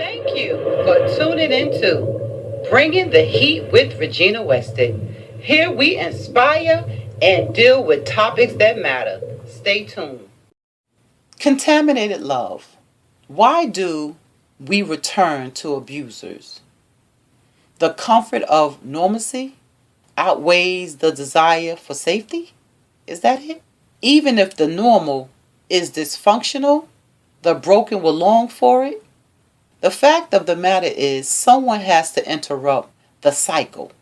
Thank you for tuning into Bringing the Heat with Regina Weston. Here we inspire and deal with topics that matter. Stay tuned. Contaminated love. Why do we return to abusers? The comfort of normalcy outweighs the desire for safety? Is that it? Even if the normal is dysfunctional, the broken will long for it. The fact of the matter is, someone has to interrupt the cycle.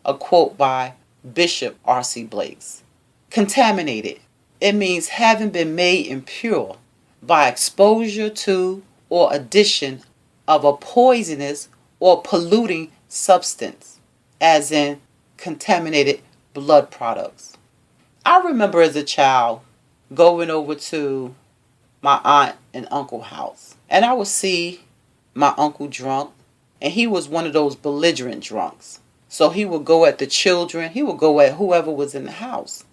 A quote by Bishop R.C. Blakes. Contaminated. It means having been made impure by exposure to or addition of a poisonous or polluting substance, as in contaminated blood products. I remember as a child going over to my aunt and uncle house, and I would see my uncle drunk, and he was one of those belligerent drunks. So he would go at the children, he would go at whoever was in the house.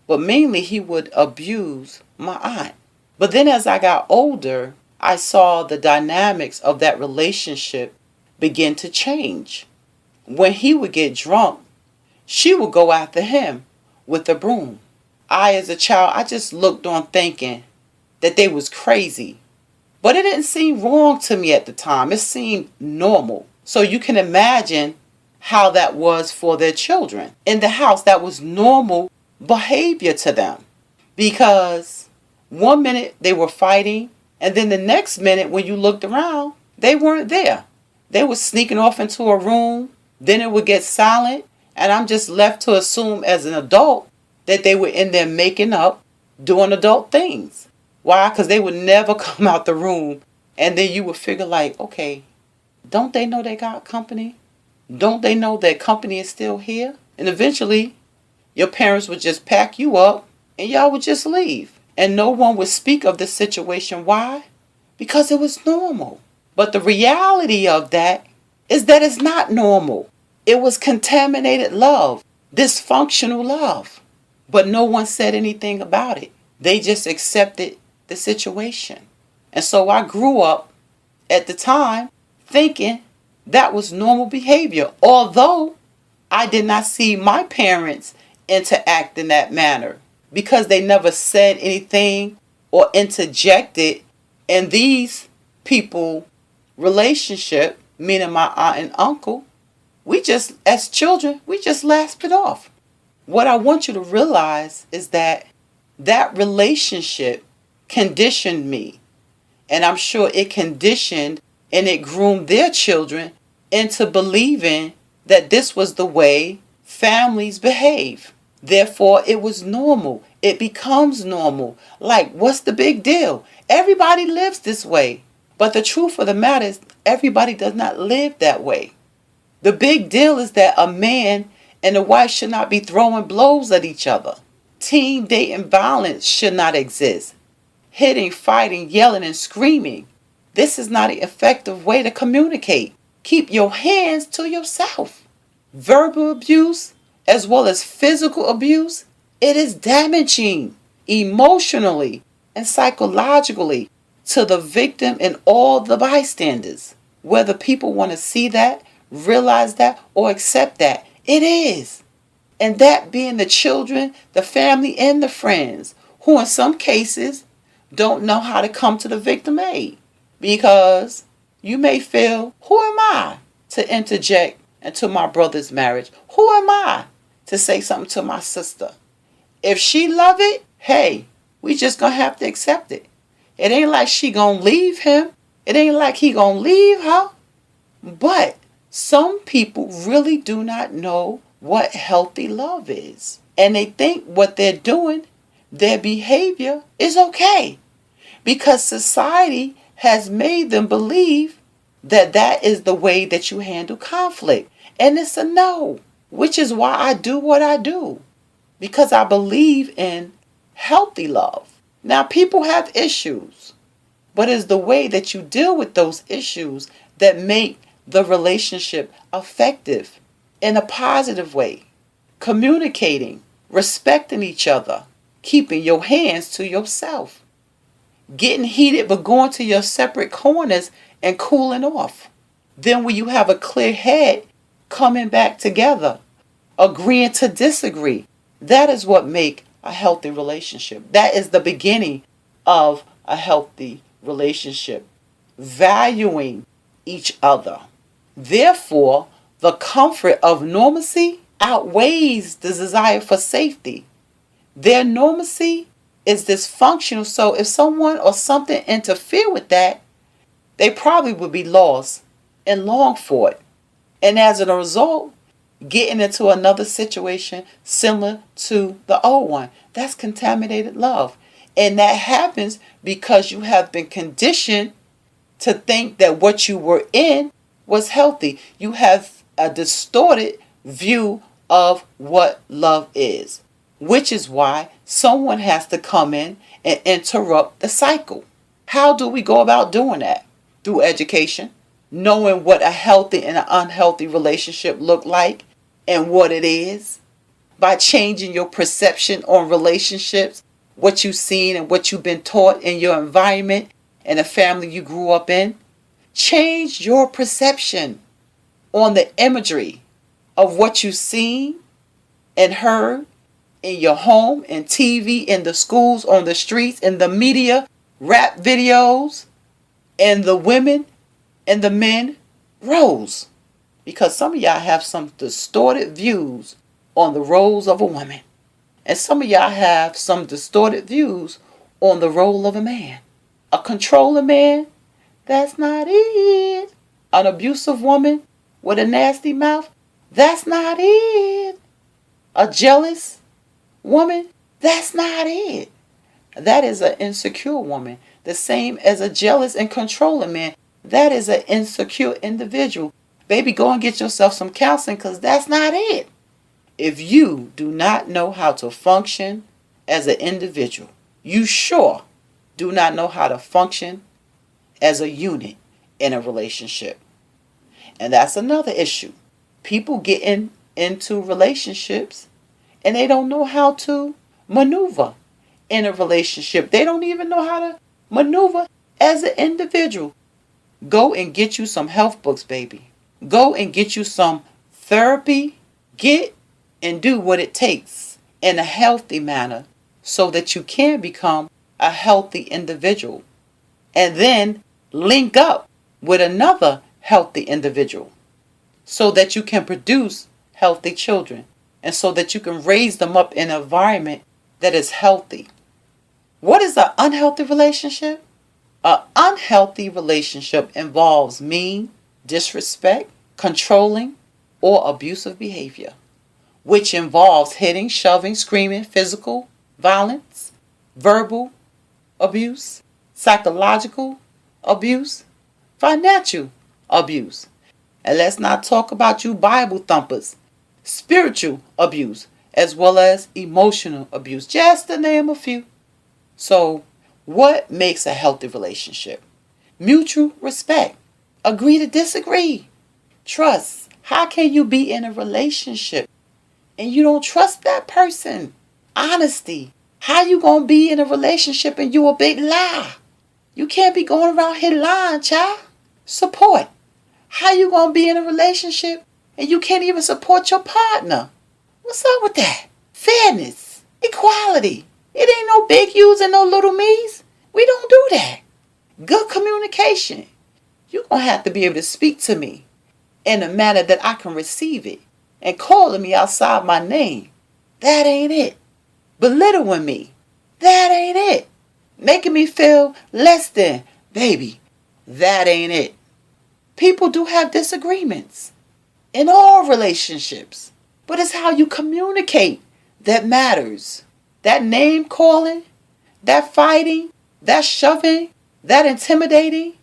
But mainly he would abuse my aunt. But then as I got older, I saw the dynamics of that relationship begin to change. When he would get drunk, she would go after him with a broom. I, as a child, I just looked on thinking that they was crazy. But it didn't seem wrong to me at the time. It seemed normal. So you can imagine how that was for their children. In the house, that was normal behavior to them. Because one minute they were fighting, and then the next minute when you looked around, they weren't there. They were sneaking off into a room. Then it would get silent. And I'm just left to assume as an adult that they were in there making up, doing adult things. Why? Because they would never come out the room. And then you would figure like, okay, don't they know they got company? Don't they know that company is still here? And eventually, your parents would just pack you up and y'all would just leave. And no one would speak of the situation. Why? Because it was normal. But the reality of that is that it's not normal. It was contaminated love, dysfunctional love. But no one said anything about it. They just accepted the situation. And so I grew up at the time thinking that was normal behavior. Although I did not see my parents interact in that manner because they never said anything or interjected in these people relationship, meaning my aunt and uncle. We just, as children, we just laughed it off. What I want you to realize is that that relationship conditioned me. And I'm sure it conditioned and it groomed their children into believing that this was the way families behave. Therefore, it was normal. It becomes normal. Like, what's the big deal? Everybody lives this way. But the truth of the matter is, everybody does not live that way. The big deal is that a man and a wife should not be throwing blows at each other. Teen dating violence should not exist. Hitting, fighting, yelling, and screaming. This is not an effective way to communicate. Keep your hands to yourself. Verbal abuse, as well as physical abuse, it is damaging emotionally and psychologically to the victim and all the bystanders. Whether people want to see that, realize that, or accept that, it is. And that being the children, the family, and the friends, who in some cases don't know how to come to the victim aid. Because you may feel, who am I to interject into my brother's marriage? Who am I to say something to my sister? If she love it, hey, we just gonna have to accept it. It ain't like she gonna leave him. It ain't like he gonna leave her. But some people really do not know what healthy love is. And they think what they're doing, their behavior is okay. Because society has made them believe that that is the way that you handle conflict. And it's a no, which is why I do what I do. Because I believe in healthy love. Now, people have issues, but it's the way that you deal with those issues that make the relationship effective in a positive way. Communicating, respecting each other, keeping your hands to yourself. getting heated but going to your separate corners and cooling off. Then when you have a clear head, coming back together, agreeing to disagree. That is what make a healthy relationship. That is the beginning of a healthy relationship. Valuing each other. Therefore, the comfort of normalcy outweighs the desire for safety. Their normalcy is dysfunctional, so if someone or something interfere with that, they probably would be lost and long for it. And as a result, getting into another situation similar to the old one. That's contaminated love. And that happens because you have been conditioned to think that what you were in was healthy. You have a distorted view of what love is, which is why someone has to come in and interrupt the cycle. How do we go about doing that? Through education, knowing what a healthy and an unhealthy relationship look like and what it is, by changing your perception on relationships, what you've seen and what you've been taught in your environment and the family you grew up in. Change your perception on the imagery of what you've seen and heard in your home, in TV, in the schools, on the streets, in the media, rap videos, and the women and the men roles. Because some of y'all have some distorted views on the roles of a woman. And some of y'all have some distorted views on the role of a man. A controlling man, that's not it. An abusive woman with a nasty mouth, that's not it. A jealous woman, that's not it. That is an insecure woman. The same as a jealous and controlling man. That is an insecure individual. Baby, go and get yourself some counseling because that's not it. If you do not know how to function as an individual, you sure do not know how to function as a unit in a relationship. And that's another issue. People getting into relationships and they don't know how to maneuver in a relationship. They don't even know how to maneuver as an individual. Go and get you some health books, baby. Go and get you some therapy. Get and do what it takes in a healthy manner so that you can become a healthy individual. And then link up with another healthy individual so that you can produce healthy children and so that you can raise them up in an environment that is healthy. What is an unhealthy relationship? An unhealthy relationship involves mean, disrespect, controlling, or abusive behavior, which involves hitting, shoving, screaming, physical violence, verbal abuse, psychological abuse, financial abuse. And let's not talk about you Bible thumpers, spiritual abuse, as well as emotional abuse, just to name a few. So, what makes a healthy relationship? Mutual respect. Agree to disagree. Trust. How can you be in a relationship and you don't trust that person? Honesty. How you gonna be in a relationship and you a big lie? You can't be going around here lying, child. Support. How you gonna be in a relationship and you can't even support your partner? What's up with that? Fairness. Equality. It ain't no big U's and no little me's. We don't do that. Good communication. You're going to have to be able to speak to me in a manner that I can receive it. And calling me outside my name. That ain't it. Belittling me. That ain't it. Making me feel less than. Baby, that ain't it. People do have disagreements in all relationships. But it's how you communicate that matters. That name calling, that fighting, that shoving, that intimidating,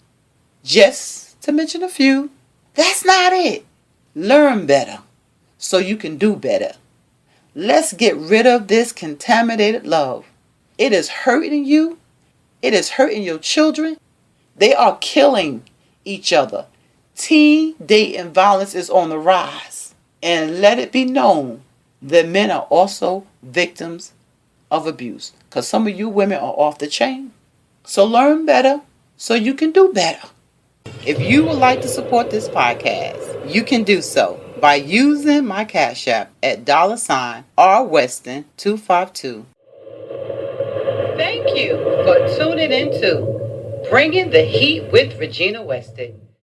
just to mention a few, that's not it. Learn better so you can do better. Let's get rid of this contaminated love. It is hurting you. It is hurting your children. They are killing each other. Teen dating violence is on the rise. And let it be known that men are also victims of abuse. Because some of you women are off the chain. So learn better so you can do better. If you would like to support this podcast, you can do so by using my Cash App at $RWeston252. Thank you for tuning into Bringing the Heat with Regina Weston.